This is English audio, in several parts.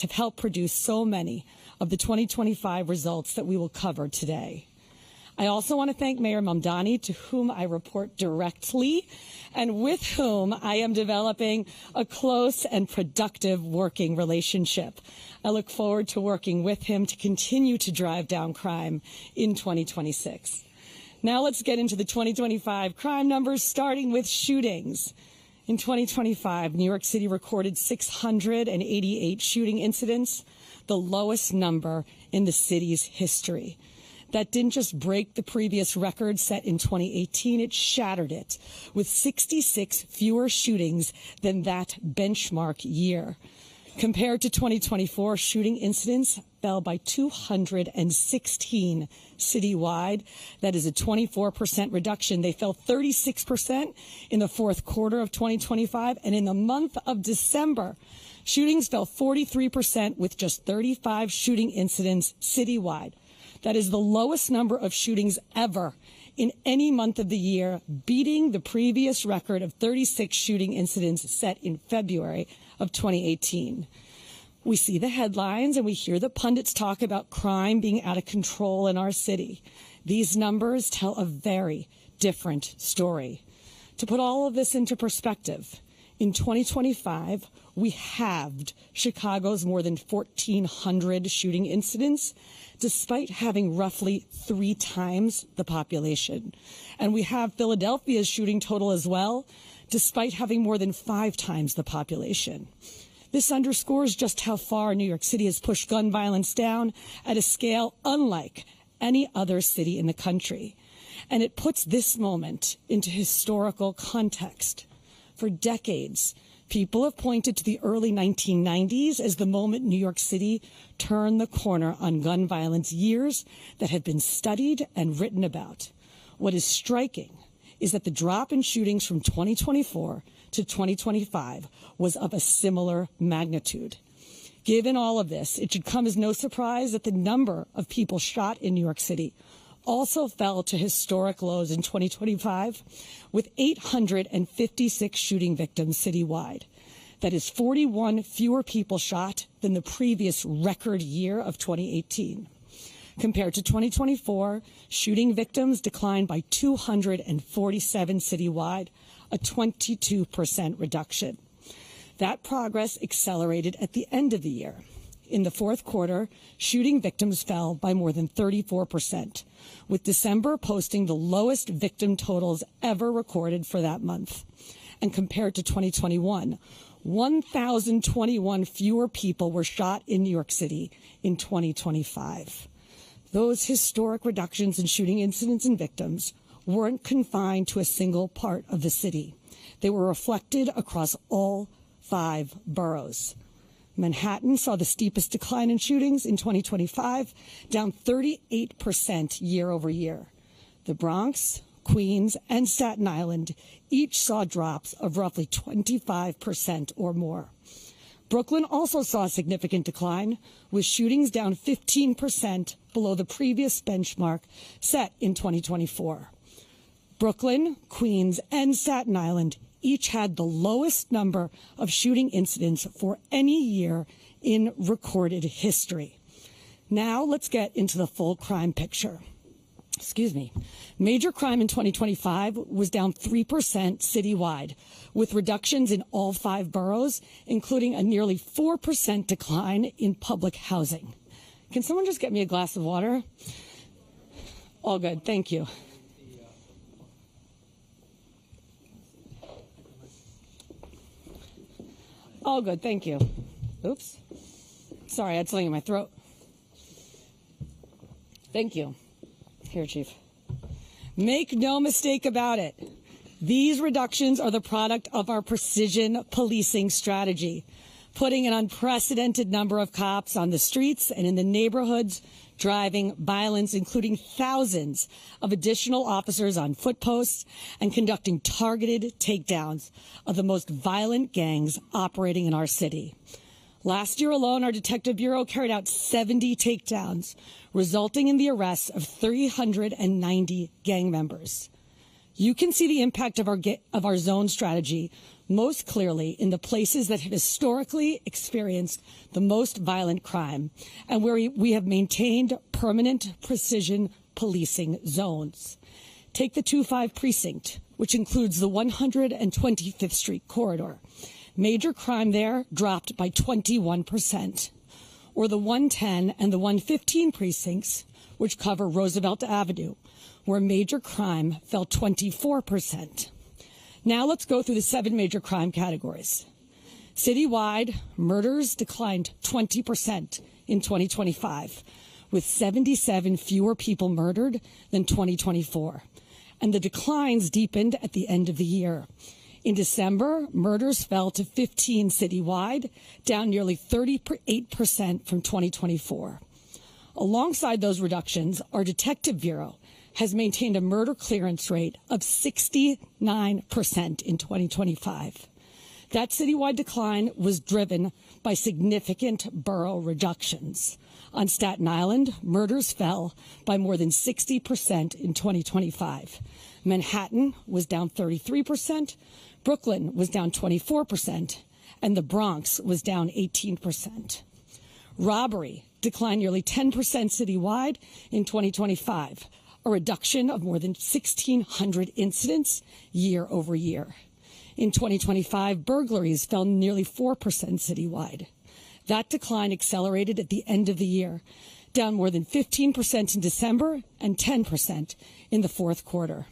have helped produce so many of the 2025 results that we will cover today. I also want to thank Mayor Mamdani, to whom I report directly and with whom I am developing a close and productive working relationship. I look forward to working with him to continue to drive down crime in 2026. Now let's get into the 2025 crime numbers, starting with shootings. In 2025, New York City recorded 688 shooting incidents, the lowest number in the city's history. That didn't just break the previous record set in 2018, it shattered it, with 66 fewer shootings than that benchmark year. Compared to 2024, shooting incidents fell by 216 citywide. That is a 24% reduction. They fell 36% in the fourth quarter of 2025, and in the month of December, shootings fell 43% with just 35 shooting incidents citywide. That is the lowest number of shootings ever in any month of the year, beating the previous record of 36 shooting incidents set in February of 2018. We see the headlines and we hear the pundits talk about crime being out of control in our city. These numbers tell a very different story. To put all of this into perspective, in 2025, we halved Chicago's more than 1,400 shooting incidents, despite having roughly 3 times the population. And we have Philadelphia's shooting total as well, despite having more than 5 times the population. This underscores just how far New York City has pushed gun violence down at a scale unlike any other city in the country. And it puts this moment into historical context. For decades, people have pointed to the early 1990s as the moment New York City turned the corner on gun violence, years that have been studied and written about. What is striking is that the drop in shootings from 2024 to 2025 was of a similar magnitude. Given all of this, it should come as no surprise that the number of people shot in New York City also fell to historic lows in 2025, with 856 shooting victims citywide. That is 41 fewer people shot than the previous record year of 2018. Compared to 2024, shooting victims declined by 247 citywide, a 22% reduction. That progress accelerated at the end of the year. In the fourth quarter, shooting victims fell by more than 34%, with December posting the lowest victim totals ever recorded for that month. And compared to 2021, 1,021 fewer people were shot in New York City in 2025. Those historic reductions in shooting incidents and victims weren't confined to a single part of the city. They were reflected across all 5 boroughs. Manhattan saw the steepest decline in shootings in 2025, down 38% year over year. The Bronx, Queens, and Staten Island each saw drops of roughly 25% or more. Brooklyn also saw a significant decline, with shootings down 15% below the previous benchmark set in 2024. Brooklyn, Queens, and Staten Island each had the lowest number of shooting incidents for any year in recorded history. Now let's get into the full crime picture. Major crime in 2025 was down 3% citywide, with reductions in all 5 boroughs, including a nearly 4% decline in public housing. Can someone just get me a glass of water? All good, thank you. All good, thank you. Oops. Sorry, I had something in my throat. Thank you. Here, Chief. Make no mistake about it. These reductions are the product of our precision policing strategy, putting an unprecedented number of cops on the streets and in the neighborhoods, driving violence, including thousands of additional officers on foot posts and conducting targeted takedowns of the most violent gangs operating in our city. Last year alone, our Detective Bureau carried out 70 takedowns, resulting in the arrest of 390 gang members. You can see the impact of our zone strategy most clearly in the places that have historically experienced the most violent crime and where we have maintained permanent precision policing zones. Take the 2-5 precinct, which includes the 125th Street corridor. Major crime there dropped by 21%. Or the 110 and the 115 precincts, which cover Roosevelt Avenue, where major crime fell 24%. Now let's go through the 7 major crime categories. Citywide, murders declined 20% in 2025, with 77 fewer people murdered than 2024. And the declines deepened at the end of the year. In December, murders fell to 15 citywide, down nearly 38% from 2024. Alongside those reductions, our Detective Bureau has maintained a murder clearance rate of 69% in 2025. That citywide decline was driven by significant borough reductions. On Staten Island, murders fell by more than 60% in 2025. Manhattan was down 33%, Brooklyn was down 24%, and the Bronx was down 18%. Robbery declined nearly 10% citywide in 2025, a reduction of more than 1,600 incidents year over year. In 2025, burglaries fell nearly 4% citywide. That decline accelerated at the end of the year, down more than 15% in December and 10% in the fourth quarter.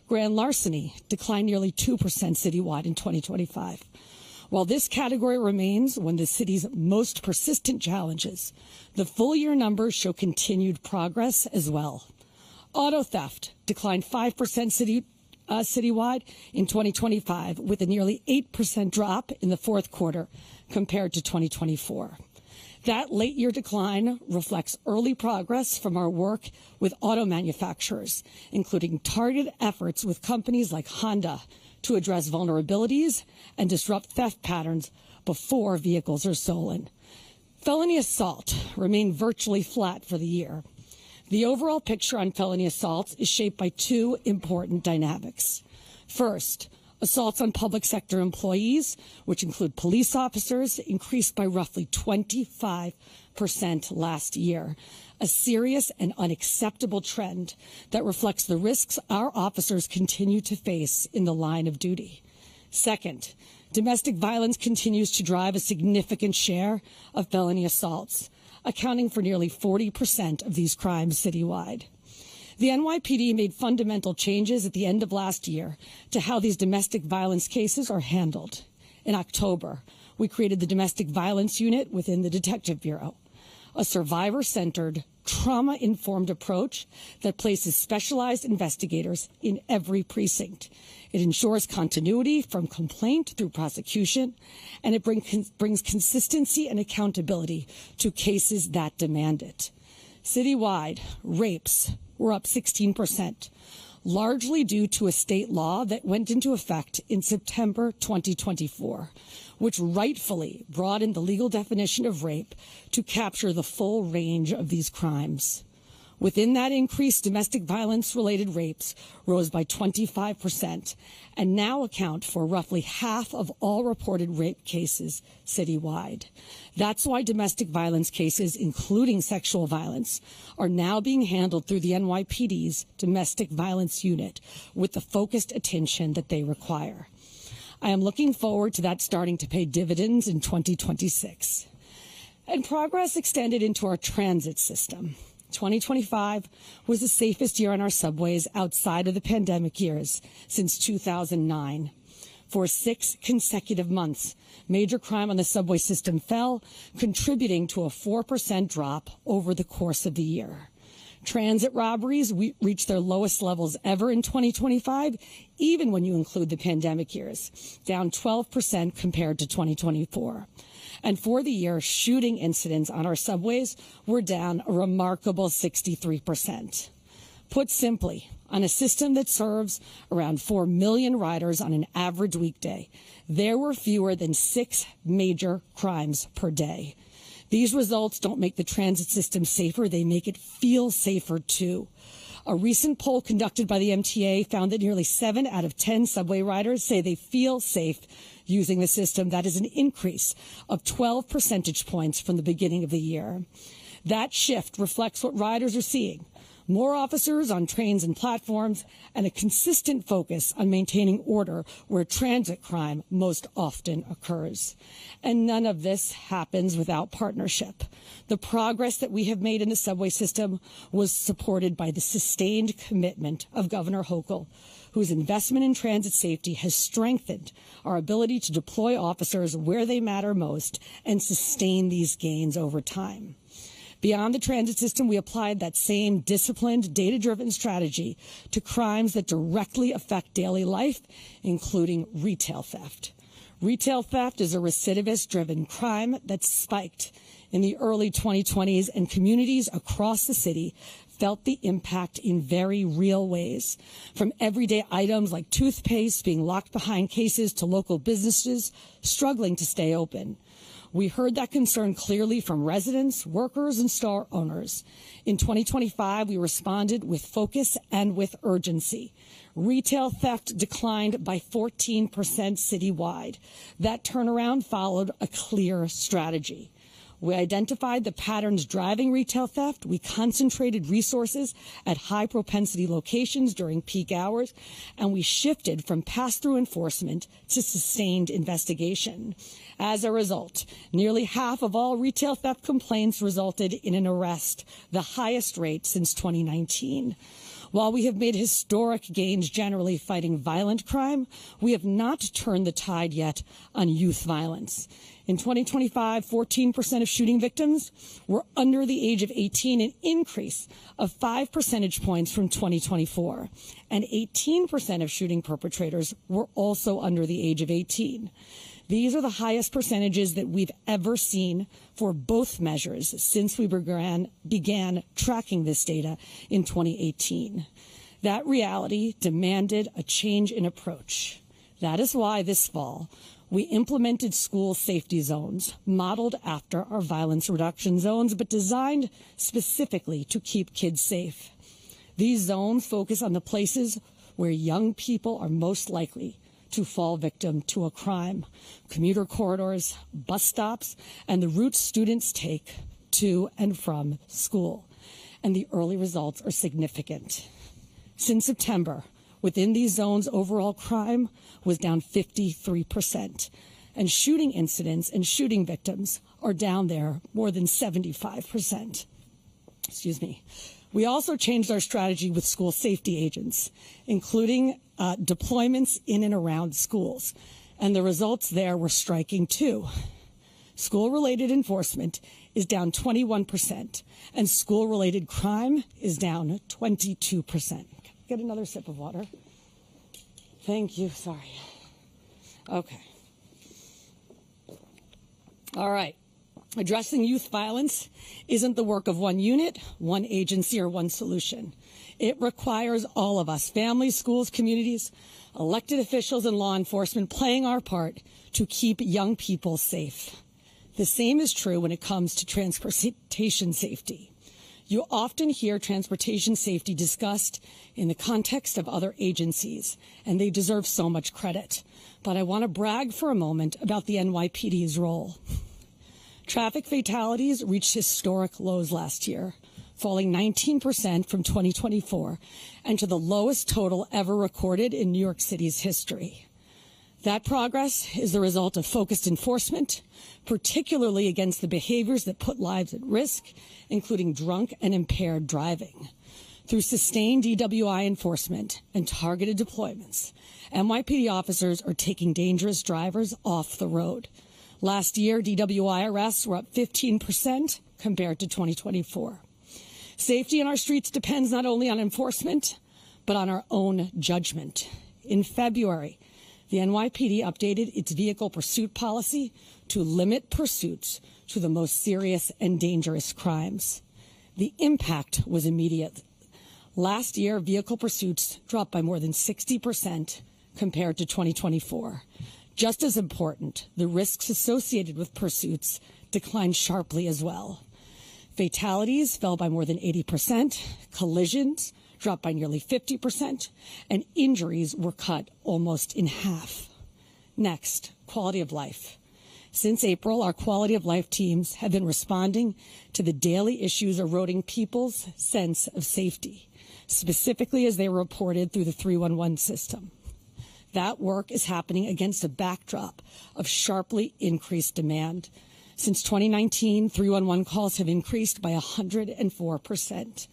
Grand larceny declined nearly 2% citywide in 2025. While this category remains one of the city's most persistent challenges, the full-year numbers show continued progress as well. Auto theft declined 5% citywide in 2025, with a nearly 8% drop in the fourth quarter compared to 2024. That late-year decline reflects early progress from our work with auto manufacturers, including targeted efforts with companies like Honda to address vulnerabilities and disrupt theft patterns before vehicles are stolen. Felony assault remained virtually flat for the year. The overall picture on felony assaults is shaped by 2 important dynamics. First, assaults on public sector employees, which include police officers, increased by roughly 25% last year, a serious and unacceptable trend that reflects the risks our officers continue to face in the line of duty. Second, domestic violence continues to drive a significant share of felony assaults, accounting for nearly 40% of these crimes citywide. The NYPD made fundamental changes at the end of last year to how these domestic violence cases are handled. In October, we created the Domestic Violence Unit within the Detective Bureau, a survivor-centered, trauma-informed approach that places specialized investigators in every precinct. It ensures continuity from complaint through prosecution, and it brings consistency and accountability to cases that demand it. Citywide, rapes were up 16%, largely due to a state law that went into effect in September 2024, which rightfully broadened the legal definition of rape to capture the full range of these crimes. Within that increase, domestic violence-related rapes rose by 25% and now account for roughly half of all reported rape cases citywide. That's why domestic violence cases, including sexual violence, are now being handled through the NYPD's Domestic Violence Unit with the focused attention that they require. I am looking forward to that starting to pay dividends in 2026. And progress extended into our transit system. 2025 was the safest year on our subways outside of the pandemic years since 2009. For 6 consecutive months, major crime on the subway system fell, contributing to a 4% drop over the course of the year. Transit robberies reached their lowest levels ever in 2025, even when you include the pandemic years, down 12% compared to 2024. And for the year, shooting incidents on our subways were down a remarkable 63%. Put simply, on a system that serves around 4 million riders on an average weekday, there were fewer than 6 major crimes per day. These results don't make the transit system safer, they make it feel safer too. A recent poll conducted by the MTA found that nearly 7 out of 10 subway riders say they feel safe using the system. That is an increase of 12 percentage points from the beginning of the year. That shift reflects what riders are seeing: more officers on trains and platforms, and a consistent focus on maintaining order where transit crime most often occurs. And none of this happens without partnership. The progress that we have made in the subway system was supported by the sustained commitment of Governor Hochul, whose investment in transit safety has strengthened our ability to deploy officers where they matter most and sustain these gains over time. Beyond the transit system, we applied that same disciplined, data-driven strategy to crimes that directly affect daily life, including retail theft. Retail theft is a recidivist-driven crime that spiked in the early 2020s, and communities across the city felt the impact in very real ways, from everyday items like toothpaste being locked behind cases to local businesses struggling to stay open. We heard that concern clearly from residents, workers, and store owners. In 2025, we responded with focus and with urgency. Retail theft declined by 14% citywide. That turnaround followed a clear strategy. We identified the patterns driving retail theft. We concentrated resources at high-propensity locations during peak hours, and we shifted from pass-through enforcement to sustained investigation. As a result, nearly half of all retail theft complaints resulted in an arrest, the highest rate since 2019. While we have made historic gains generally fighting violent crime, we have not turned the tide yet on youth violence. In 2025, 14% of shooting victims were under the age of 18, an increase of 5 percentage points from 2024. And 18% of shooting perpetrators were also under the age of 18. These are the highest percentages that we've ever seen for both measures since we began tracking this data in 2018. That reality demanded a change in approach. That is why this fall, we implemented school safety zones, modeled after our violence reduction zones, but designed specifically to keep kids safe. These zones focus on the places where young people are most likely to fall victim to a crime: commuter corridors, bus stops, and the routes students take to and from school. And the early results are significant. Since September, within these zones, overall crime was down 53%, and shooting incidents and shooting victims are down there more than 75%. Excuse me. We also changed our strategy with school safety agents, including deployments in and around schools. And the results there were striking too. School-related enforcement is down 21%, and school-related crime is down 22%. Get another sip of water. Thank you. Sorry. Okay. All right. Addressing youth violence isn't the work of one unit, one agency, or one solution. It requires all of us, families, schools, communities, elected officials, and law enforcement, playing our part to keep young people safe. The same is true when it comes to transportation safety. You often hear transportation safety discussed in the context of other agencies, and they deserve so much credit. But I want to brag for a moment about the NYPD's role. Traffic fatalities reached historic lows last year, falling 19% from 2024 and to the lowest total ever recorded in New York City's history. That progress is the result of focused enforcement, particularly against the behaviors that put lives at risk, including drunk and impaired driving. Through sustained DWI enforcement and targeted deployments, NYPD officers are taking dangerous drivers off the road. Last year, DWI arrests were up 15% compared to 2024. Safety in our streets depends not only on enforcement, but on our own judgment. In February, the NYPD updated its vehicle pursuit policy to limit pursuits to the most serious and dangerous crimes. The impact was immediate. Last year, vehicle pursuits dropped by more than 60% compared to 2024. Just as important, the risks associated with pursuits declined sharply as well. Fatalities fell by more than 80%, collisions dropped by nearly 50%, and injuries were cut almost in half. Next, quality of life. Since April, our quality of life teams have been responding to the daily issues eroding people's sense of safety, specifically as they were reported through the 311 system. That work is happening against a backdrop of sharply increased demand. Since 2019, 311 calls have increased by 104%.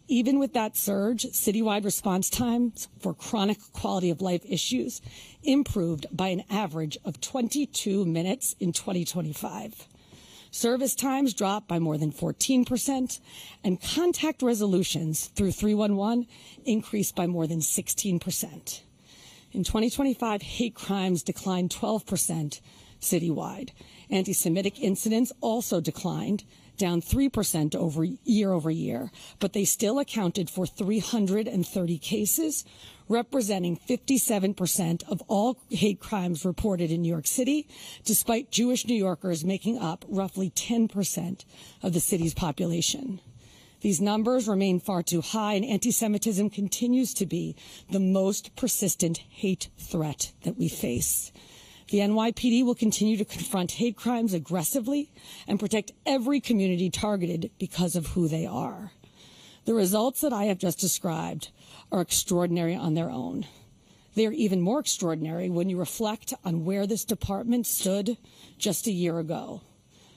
Even with that surge, citywide response times for chronic quality of life issues improved by an average of 22 minutes in 2025. Service times dropped by more than 14%, and contact resolutions through 311 increased by more than 16%. In 2025, hate crimes declined 12% citywide. Anti-Semitic incidents also declined, down 3% year over year, but they still accounted for 330 cases, representing 57% of all hate crimes reported in New York City, despite Jewish New Yorkers making up roughly 10% of the city's population. These numbers remain far too high, and anti-Semitism continues to be the most persistent hate threat that we face. The NYPD will continue to confront hate crimes aggressively and protect every community targeted because of who they are. The results that I have just described are extraordinary on their own. They are even more extraordinary when you reflect on where this department stood just a year ago.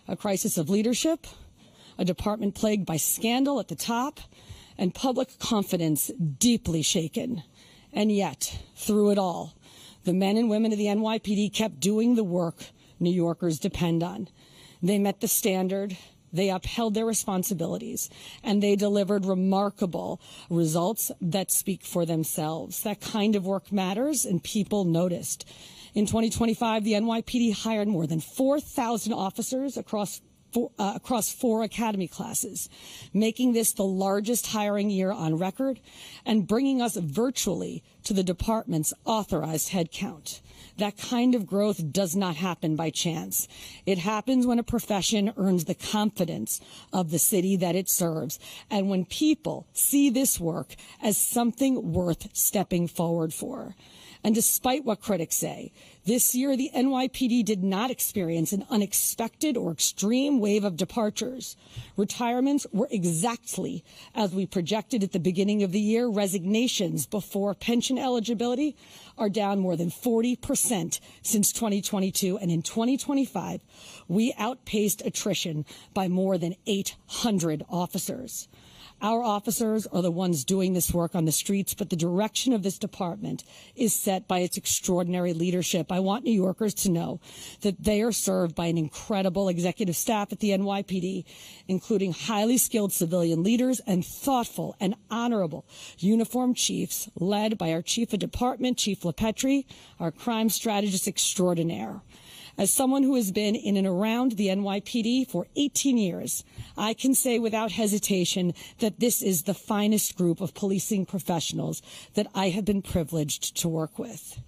A crisis of leadership, a department plagued by scandal at the top, and public confidence deeply shaken. And yet, through it all, the men and women of the NYPD kept doing the work New Yorkers depend on. They met the standard, they upheld their responsibilities, and they delivered remarkable results that speak for themselves. That kind of work matters, and people noticed. In 2025, the NYPD hired more than 4,000 officers across 4 academy classes, making this the largest hiring year on record and bringing us virtually to the department's authorized headcount. That kind of growth does not happen by chance. It happens when a profession earns the confidence of the city that it serves, and when people see this work as something worth stepping forward for. And despite what critics say, this year the NYPD did not experience an unexpected or extreme wave of departures. Retirements were exactly as we projected at the beginning of the year. Resignations before pension eligibility are down more than 40% since 2022. And in 2025, we outpaced attrition by more than 800 officers. Our officers are the ones doing this work on the streets, but the direction of this department is set by its extraordinary leadership. I want New Yorkers to know that they are served by an incredible executive staff at the NYPD, including highly skilled civilian leaders and thoughtful and honorable uniformed chiefs led by our chief of department, Chief LaPetri, our crime strategist extraordinaire. As someone who has been in and around the NYPD for 18 years, I can say without hesitation that this is the finest group of policing professionals that I have been privileged to work with.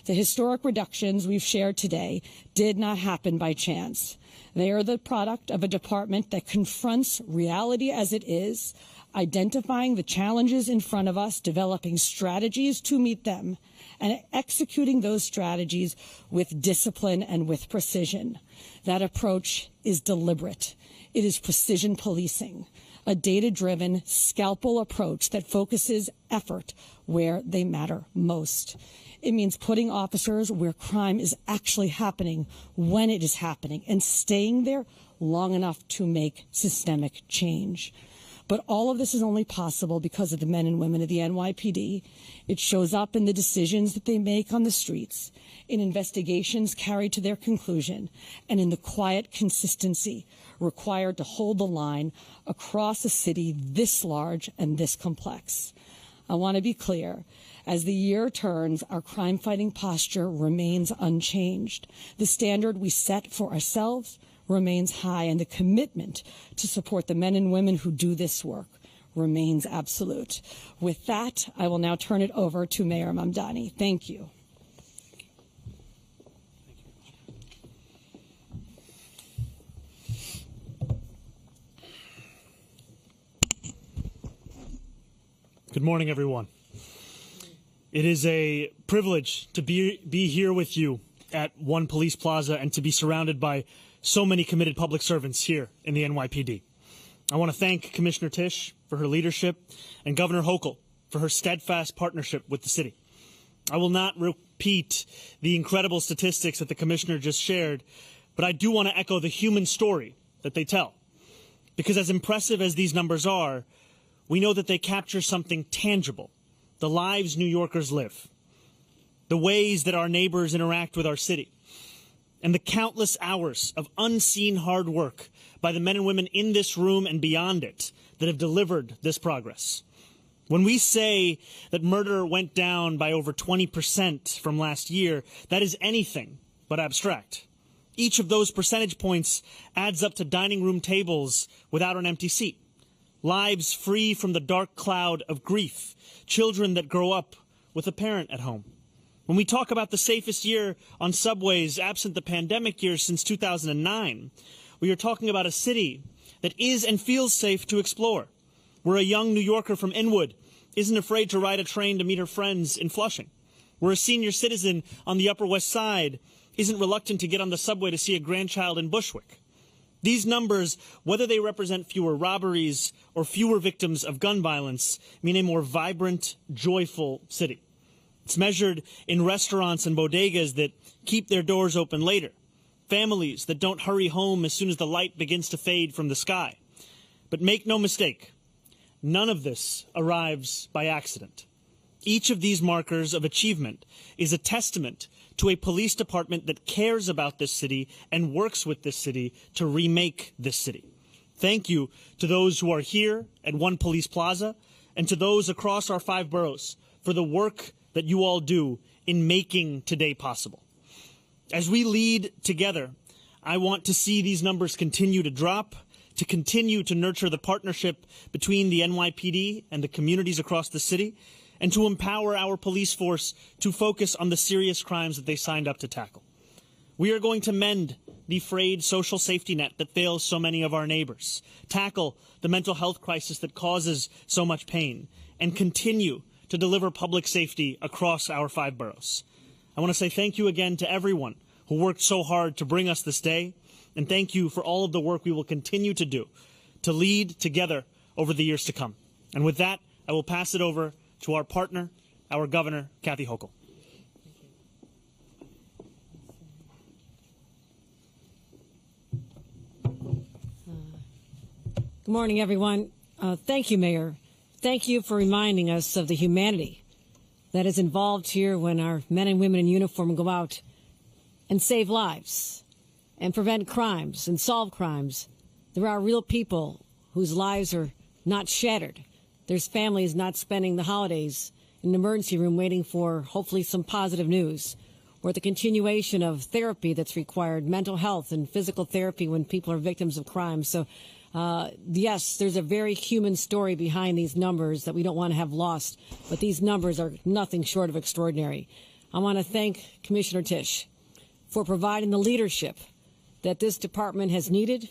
The historic reductions we've shared today did not happen by chance. They are the product of a department that confronts reality as it is, identifying the challenges in front of us, developing strategies to meet them, and executing those strategies with discipline and with precision. That approach is deliberate. It is precision policing, a data-driven, scalpel approach that focuses effort where they matter most. It means putting officers where crime is actually happening when it is happening and staying there long enough to make systemic change. But all of this is only possible because of the men and women of the NYPD. It shows up in the decisions that they make on the streets, in investigations carried to their conclusion, and in the quiet consistency required to hold the line across a city this large and this complex. I want to be clear. As the year turns, our crime-fighting posture remains unchanged. The standard we set for ourselves remains high, and the commitment to support the men and women who do this work remains absolute. With that, I will now turn it over to Mayor Mamdani. Thank you. Good morning, everyone. It is a privilege to be here with you at One Police Plaza and to be surrounded by so many committed public servants here in the NYPD. I want to thank Commissioner Tisch for her leadership and Governor Hochul for her steadfast partnership with the city. I will not repeat the incredible statistics that the Commissioner just shared, but I do want to echo the human story that they tell. Because as impressive as these numbers are, we know that they capture something tangible, the lives New Yorkers live, the ways that our neighbors interact with our city, and the countless hours of unseen hard work by the men and women in this room and beyond it that have delivered this progress. When we say that murder went down by over 20% from last year, that is anything but abstract. Each of those percentage points adds up to dining room tables without an empty seat, lives free from the dark cloud of grief, children that grow up with a parent at home. When we talk about the safest year on subways absent the pandemic years since 2009, we are talking about a city that is and feels safe to explore, where a young New Yorker from Inwood isn't afraid to ride a train to meet her friends in Flushing, where a senior citizen on the Upper West Side isn't reluctant to get on the subway to see a grandchild in Bushwick. These numbers, whether they represent fewer robberies or fewer victims of gun violence, mean a more vibrant, joyful city. It's measured in restaurants and bodegas that keep their doors open later, families that don't hurry home as soon as the light begins to fade from the sky. But make no mistake, none of this arrives by accident. Each of these markers of achievement is a testament to a police department that cares about this city and works with this city to remake this city. Thank you to those who are here at One Police Plaza and to those across our 5 boroughs for the work that you all do in making today possible. As we lead together, I want to see these numbers continue to drop, to continue to nurture the partnership between the NYPD and the communities across the city, and to empower our police force to focus on the serious crimes that they signed up to tackle. We are going to mend the frayed social safety net that fails so many of our neighbors, tackle the mental health crisis that causes so much pain, and continue to deliver public safety across our 5 boroughs. I want to say thank you again to everyone who worked so hard to bring us this day, and thank you for all of the work we will continue to do to lead together over the years to come. And with that, I will pass it over to our partner, our Governor, Kathy Hochul. Good morning, everyone. Thank you, Mayor. Thank you for reminding us of the humanity that is involved here when our men and women in uniform go out and save lives and prevent crimes and solve crimes. There are real people whose lives are not shattered. There's families not spending the holidays in an emergency room waiting for hopefully some positive news, or the continuation of therapy that's required, mental health and physical therapy when people are victims of crime. So yes, there's a very human story behind these numbers that we don't want to have lost, but these numbers are nothing short of extraordinary. I want to thank Commissioner Tisch for providing the leadership that this department has needed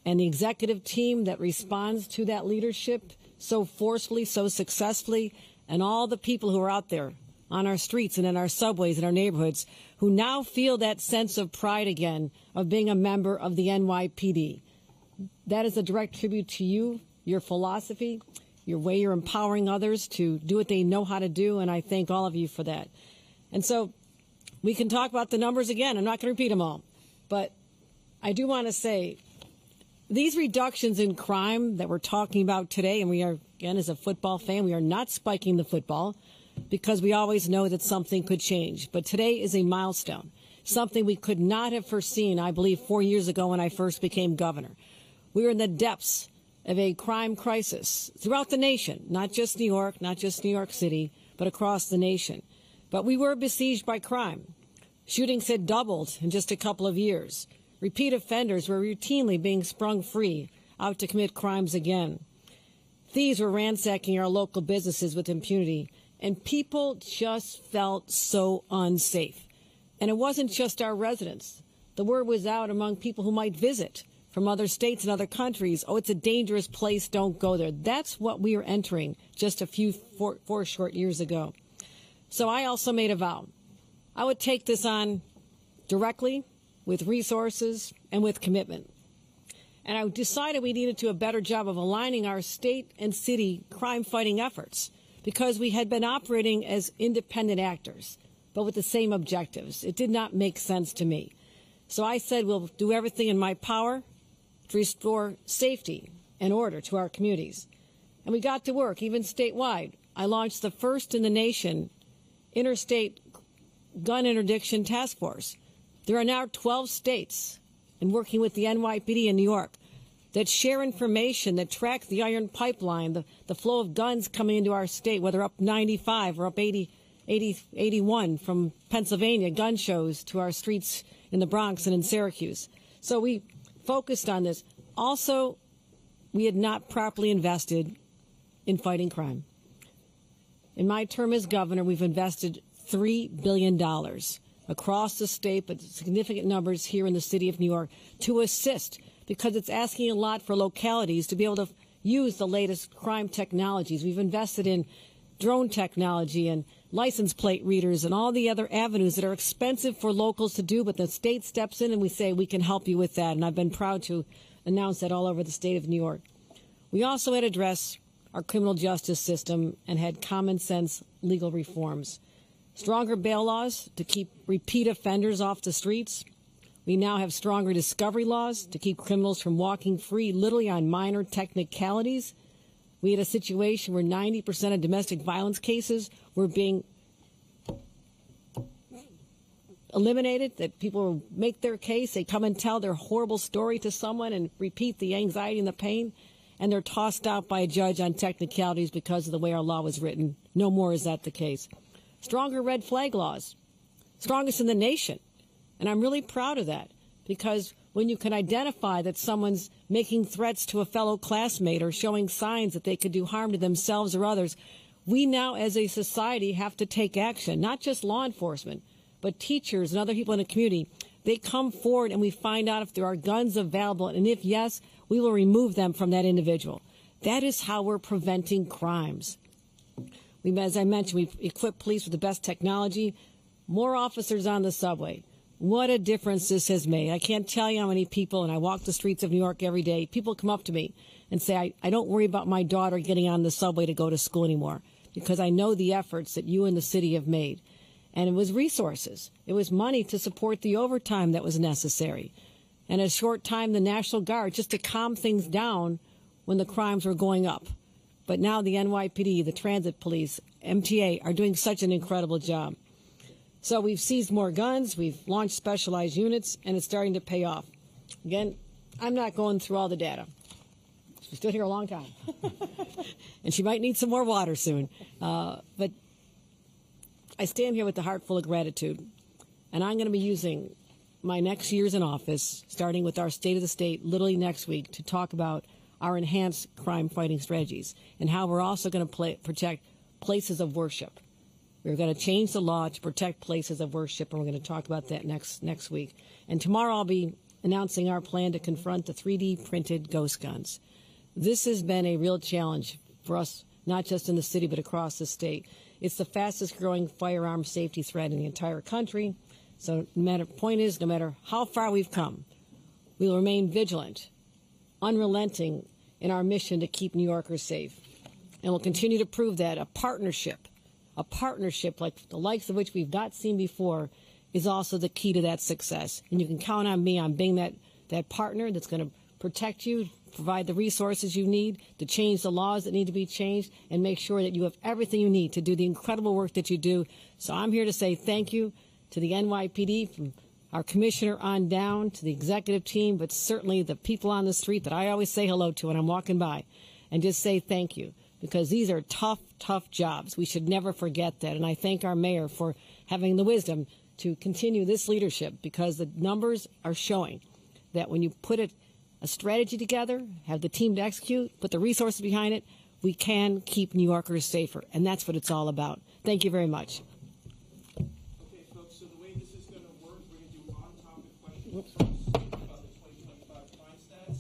and the executive team that responds to that leadership so forcefully, so successfully, and all the people who are out there on our streets and in our subways and our neighborhoods who now feel that sense of pride again of being a member of the NYPD. That is a direct tribute to you, your philosophy, your way you're empowering others to do what they know how to do, and I thank all of you for that. And so we can talk about the numbers again. I'm not going to repeat them all, but I do want to say these reductions in crime that we're talking about today, and we are, again, as a football fan, we are not spiking the football because we always know that something could change. But today is a milestone, something we could not have foreseen, I believe, 4 years ago when I first became governor. We were in the depths of a crime crisis throughout the nation, not just New York, not just New York City, but across the nation. But we were besieged by crime. Shootings had doubled in just a couple of years. Repeat offenders were routinely being sprung free, out to commit crimes again. Thieves were ransacking our local businesses with impunity, and people just felt so unsafe. And it wasn't just our residents. The word was out among people who might visit from other states and other countries, oh, it's a dangerous place, don't go there. That's what we are entering just four short years ago. So I also made a vow. I would take this on directly, with resources, and with commitment. And I decided we needed to do a better job of aligning our state and city crime-fighting efforts because we had been operating as independent actors, but with the same objectives. It did not make sense to me. So I said we'll do everything in my power to restore safety and order to our communities. And we got to work, even statewide. I launched the first in the nation interstate gun interdiction task force. There are now 12 states, and working with the NYPD in New York, that share information, that track the iron pipeline, the flow of guns coming into our state, whether up 95 or up 81 from Pennsylvania, gun shows to our streets in the Bronx and in Syracuse. So we focused on this. Also, we had not properly invested in fighting crime. In my term as governor, we've invested $3 billion across the state, but significant numbers here in the city of New York to assist, because it's asking a lot for localities to be able to use the latest crime technologies. We've invested in drone technology and license plate readers and all the other avenues that are expensive for locals to do, but the state steps in and we say we can help you with that. And I've been proud to announce that all over the state of New York. We also had to address our criminal justice system and had common sense legal reforms. Stronger bail laws to keep repeat offenders off the streets. We now have stronger discovery laws to keep criminals from walking free literally on minor technicalities. We had a situation where 90% of domestic violence cases were being eliminated, that people make their case, they come and tell their horrible story to someone and repeat the anxiety and the pain, and they're tossed out by a judge on technicalities because of the way our law was written. No more is that the case. Stronger red flag laws, strongest in the nation. And I'm really proud of that, because when you can identify that someone's making threats to a fellow classmate or showing signs that they could do harm to themselves or others, we now as a society have to take action, not just law enforcement, but teachers and other people in the community. They come forward and we find out if there are guns available, and if yes, we will remove them from that individual. That is how we're preventing crimes. As I mentioned, we equip police with the best technology, more officers on the subway. What a difference this has made. I can't tell you how many people, and I walk the streets of New York every day, people come up to me and say, I don't worry about my daughter getting on the subway to go to school anymore, because I know the efforts that you and the city have made. And it was resources. It was money to support the overtime that was necessary. And a short time, the National Guard, just to calm things down when the crimes were going up. But now the NYPD, the Transit Police, MTA are doing such an incredible job. So we've seized more guns, we've launched specialized units, and it's starting to pay off. Again, I'm not going through all the data. She stood here a long time. And she might need some more water soon. But I stand here with a heart full of gratitude. And I'm going to be using my next years in office, starting with our State of the State, literally next week, to talk about our enhanced crime-fighting strategies and how we're also going to protect places of worship. We're going to change the law to protect places of worship, and we're going to talk about that next week. And tomorrow I'll be announcing our plan to confront the 3D printed ghost guns. This has been a real challenge for us, not just in the city, but across the state. It's the fastest growing firearm safety threat in the entire country. So no matter how far we've come, we will remain vigilant, unrelenting in our mission to keep New Yorkers safe. And we'll continue to prove that a partnership like the likes of which we've not seen before is also the key to that success. And you can count on me on being that partner that's going to protect you, provide the resources you need to change the laws that need to be changed, and make sure that you have everything you need to do the incredible work that you do. So I'm here to say thank you to the NYPD, from our commissioner on down to the executive team, but certainly the people on the street that I always say hello to when I'm walking by, and just say thank you, because these are tough, tough jobs. We should never forget that. And I thank our mayor for having the wisdom to continue this leadership, because the numbers are showing that when you put a strategy together, have the team to execute, put the resources behind it, we can keep New Yorkers safer. And that's what it's all about. Thank you very much. Okay, folks, so the way this is going to work, we're going to do on-topic questions first about the 2025 crime stats.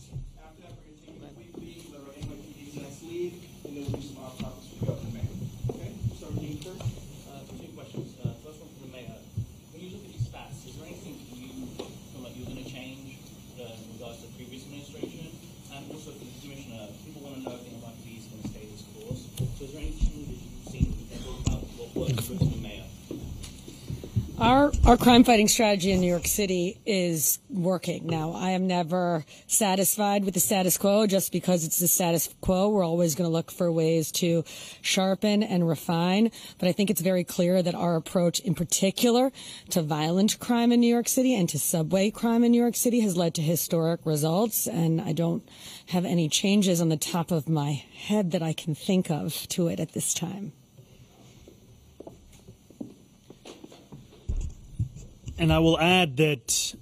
our crime fighting strategy in New York City is working. Now, I am never satisfied with the status quo just because it's the status quo. We're always going to look for ways to sharpen and refine. But I think it's very clear that our approach in particular to violent crime in New York City and to subway crime in New York City has led to historic results. And I don't have any changes on the top of my head that I can think of to it at this time. And I will add that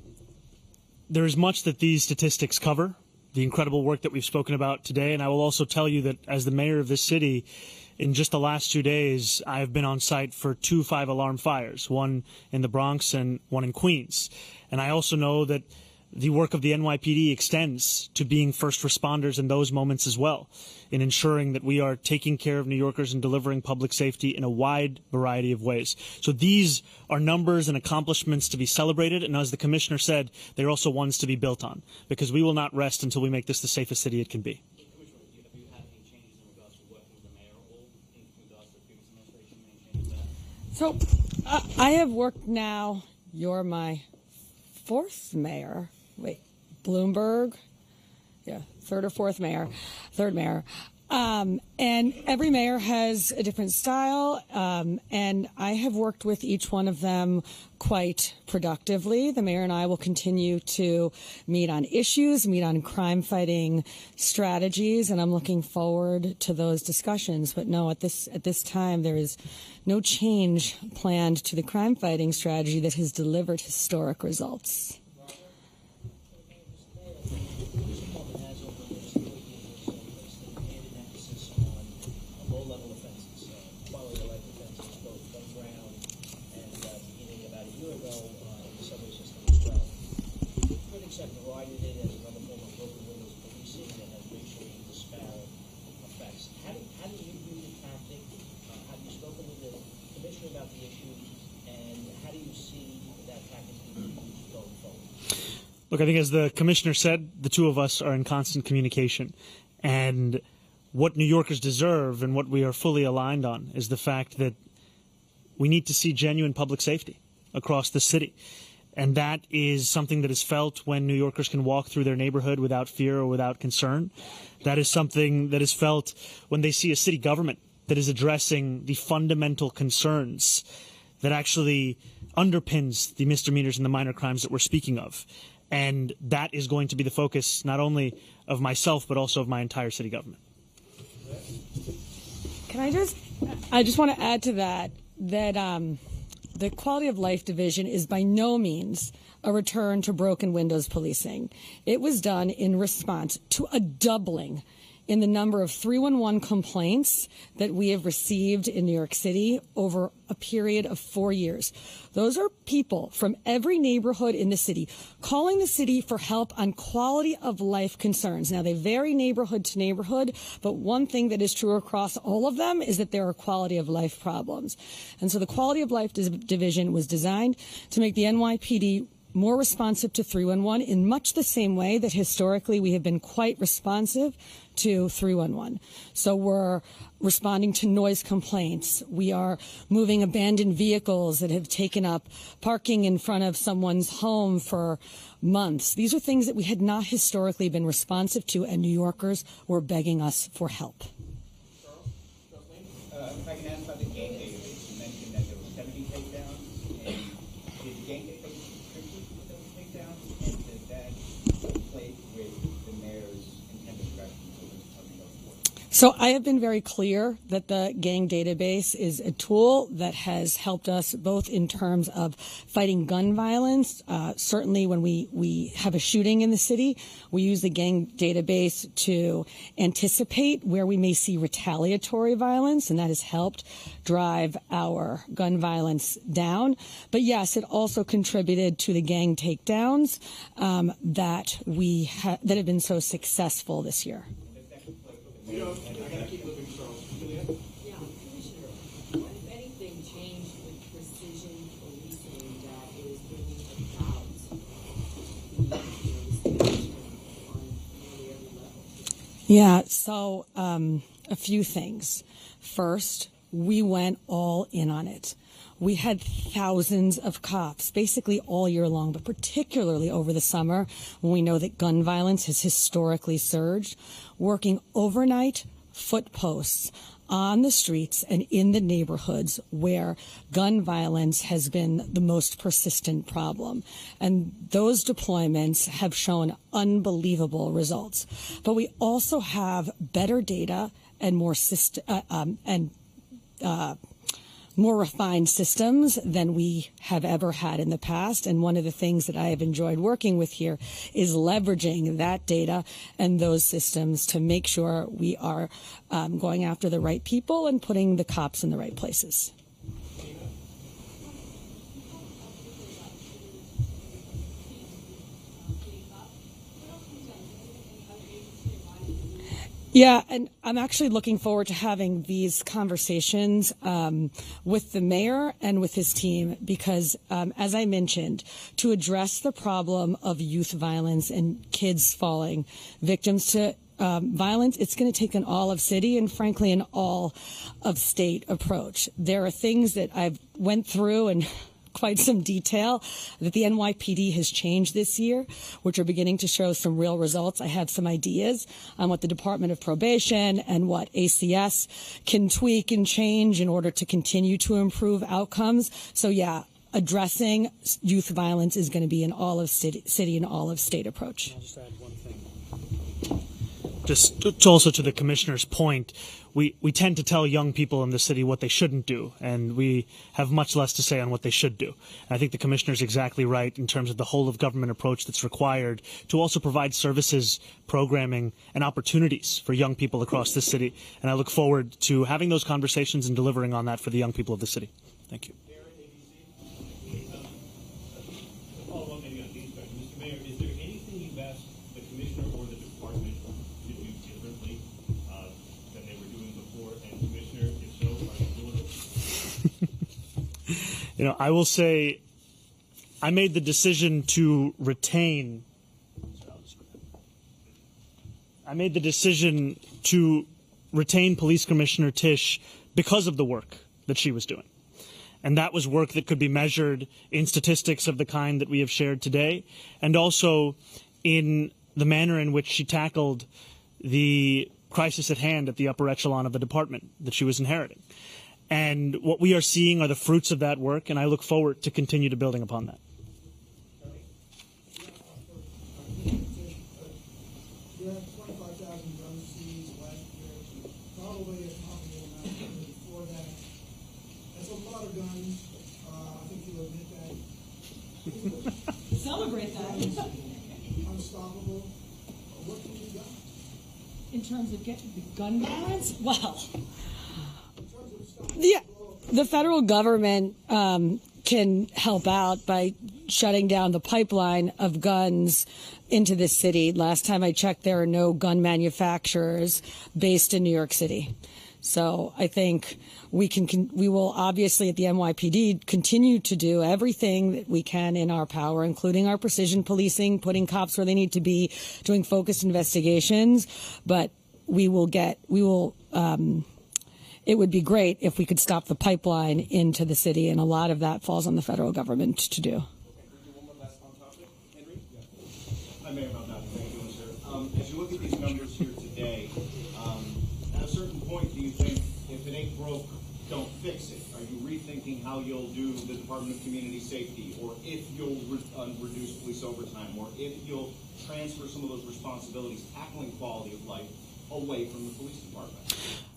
there is much that these statistics cover, the incredible work that we've spoken about today. And I will also tell you that as the mayor of this city, in just the last 2 days, I have been on site for 2 5-alarm fires, one in the Bronx and one in Queens. And I also know that the work of the NYPD extends to being first responders in those moments as well, in ensuring that we are taking care of New Yorkers and delivering public safety in a wide variety of ways. So these are numbers and accomplishments to be celebrated, and as the commissioner said, they're also ones to be built on, because we will not rest until we make this the safest city it can be. Commissioner, have you had any changes in regards to working with the mayor or in regards to the previous administration? Any changes there? So I have worked now, you're my fourth mayor. Wait, Bloomberg, yeah, third mayor. And every mayor has a different style, and I have worked with each one of them quite productively. The mayor and I will continue to meet on issues, meet on crime-fighting strategies, and I'm looking forward to those discussions. But no, at this time, there is no change planned to the crime-fighting strategy that has delivered historic results. Look, I think as the commissioner said, the two of us are in constant communication. And what New Yorkers deserve and what we are fully aligned on is the fact that we need to see genuine public safety across the city. And that is something that is felt when New Yorkers can walk through their neighborhood without fear or without concern. That is something that is felt when they see a city government that is addressing the fundamental concerns that actually underpins the misdemeanors and the minor crimes that we're speaking of. And that is going to be the focus not only of myself, but also of my entire city government. I just want to add to that the Quality of Life Division is by no means a return to broken windows policing. It was done in response to a doubling in the number of 311 complaints that we have received in New York City over a period of 4 years. Those are people from every neighborhood in the city calling the city for help on quality of life concerns. Now, they vary neighborhood to neighborhood, but one thing that is true across all of them is that there are quality of life problems. And so the Quality of Life Division was designed to make the NYPD more responsive to 311 in much the same way that historically we have been quite responsive to 311. So we're responding to noise complaints. We are moving abandoned vehicles that have taken up parking in front of someone's home for months. These are things that we had not historically been responsive to, and New Yorkers were begging us for help. If I can ask about the gang database, you mentioned that there were 70 takedowns, and did the gang database contribute to those takedowns, and did that conflate with the mayor's intended direction for coming up forward? So I have been very clear that the gang database is a tool that has helped us both in terms of fighting gun violence. Certainly when we have a shooting in the city, we use the gang database to anticipate where we may see retaliatory violence, and that has helped drive our gun violence down. But yes, it also contributed to the gang takedowns that have been so successful this year. I gotta keep moving, Charles. Julianne? Yeah, Commissioner, what, if anything, changed with precision policing that is bringing about the station on nearly every level? Yeah, so a few things. First, we went all in on it. We had thousands of cops, basically all year long, but particularly over the summer, when we know that gun violence has historically surged, working overnight foot posts on the streets and in the neighborhoods where gun violence has been the most persistent problem. And those deployments have shown unbelievable results. But we also have better data and more refined systems than we have ever had in the past. And one of the things that I have enjoyed working with here is leveraging that data and those systems to make sure we are going after the right people and putting the cops in the right places. Yeah, and I'm actually looking forward to having these conversations with the mayor and with his team because, as I mentioned, to address the problem of youth violence and kids falling victims to violence, it's going to take an all-of-city and, frankly, an all-of-state approach. There are things that I've went through and quite some detail that the NYPD has changed this year, which are beginning to show some real results. I have some ideas on what the Department of Probation and what ACS can tweak and change in order to continue to improve outcomes. So, yeah, addressing youth violence is going to be an all-of-city and all-of-state approach. I'll just add one thing. Just also to the commissioner's point, we tend to tell young people in the city what they shouldn't do, and we have much less to say on what they should do. And I think the commissioner's exactly right in terms of the whole of government approach that's required to also provide services, programming, and opportunities for young people across the city. And I look forward to having those conversations and delivering on that for the young people of the city. Thank you. Mr. Mayor, is there anything you've asked the commissioner or the department to do differently than they were doing before? And Commissioner, if so, are you doing it? You know, I will say I made the decision to retain. Police Commissioner Tisch because of the work that she was doing. And that was work that could be measured in statistics of the kind that we have shared today, and also in the manner in which she tackled the crisis at hand at the upper echelon of the department that she was inheriting. And what we are seeing are the fruits of that work, and I look forward to continue to building upon that. You had 25,000 guns seized last year, probably a comparable amount before that. That's a lot of guns. I think you'll admit that. Celebrate that. Unstoppable. What can be done? In terms of getting the gun violence? Well, In terms of stopping yeah, the federal government can help out by shutting down the pipeline of guns into the city. Last time I checked, there are no gun manufacturers based in New York City. So I think we will obviously at the NYPD continue to do everything that we can in our power, including our precision policing, putting cops where they need to be, doing focused investigations. But it would be great if we could stop the pipeline into the city, and a lot of that falls on the federal government to do. One more last on topic, Henry? Yeah. Mayor Maldonado, thank you, sir. As you look at these numbers here today, at a certain point, do you think if it ain't broke, don't fix it? Are you rethinking how you'll do the Department of Community Safety, or if you'll reduce police overtime, or if you'll transfer some of those responsibilities, tackling quality of life, away from the police department?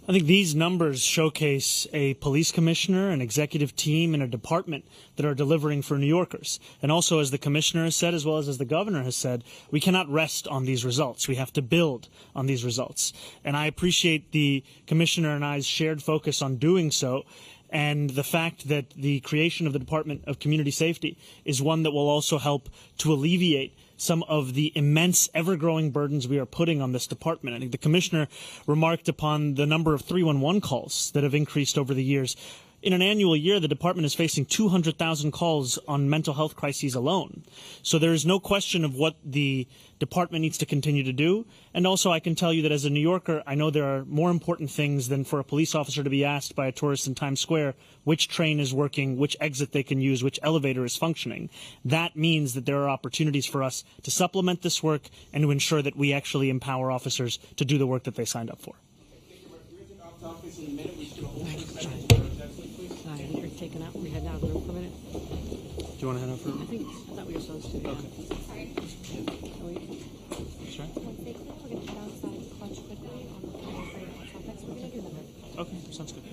I think these numbers showcase a police commissioner, an executive team, and a department that are delivering for New Yorkers. And also, as the commissioner has said, as well as the governor has said, we cannot rest on these results. We have to build on these results. And I appreciate the commissioner and I's shared focus on doing so, and the fact that the creation of the Department of Community Safety is one that will also help to alleviate some of the immense, ever-growing burdens we are putting on this department. I think the commissioner remarked upon the number of 311 calls that have increased over the years. in an annual year, the department is facing 200,000 calls on mental health crises alone. So there is no question of what the department needs to continue to do. And also, I can tell you that as a New Yorker, I know there are more important things than for a police officer to be asked by a tourist in Times Square which train is working, which exit they can use, which elevator is functioning. That means that there are opportunities for us to supplement this work and to ensure that we actually empower officers to do the work that they signed up for. Office in a minute. We should hold this session. You're taking out. We're heading out of the room for a minute. Do you want to head out for a minute? I thought we were supposed to. Yeah. Okay. Sorry. Sorry? Once they clear, we're going to head outside, clutch quickly on the topics we're going to do them. Okay, sounds good.